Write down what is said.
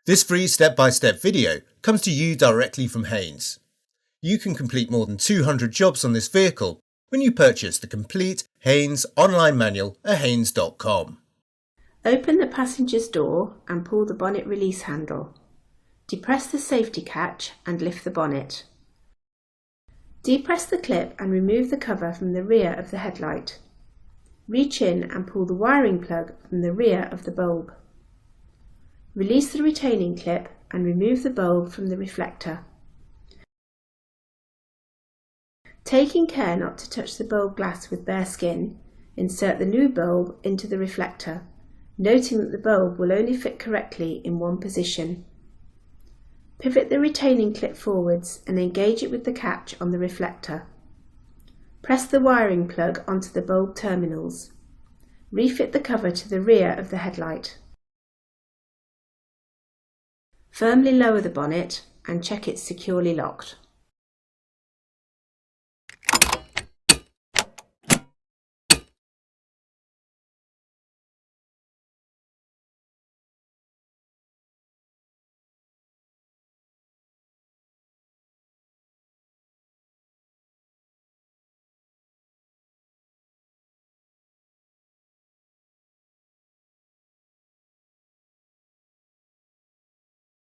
This free step-by-step video comes to you directly from Haynes. You can complete more than 200 jobs on this vehicle when you purchase the complete Haynes online manual at haynes.com. Open the passenger's door and pull the bonnet release handle. Depress the safety catch and lift the bonnet. Depress the clip and remove the cover from the rear of the headlight. Reach in and pull the wiring plug from the rear of the bulb. Release the retaining clip and remove the bulb from the reflector. Taking care not to touch the bulb glass with bare skin, insert the new bulb into the reflector, noting that the bulb will only fit correctly in one position. Pivot the retaining clip forwards and engage it with the catch on the reflector. Press the wiring plug onto the bulb terminals. Refit the cover to the rear of the headlight. Firmly lower the bonnet and check it's securely locked.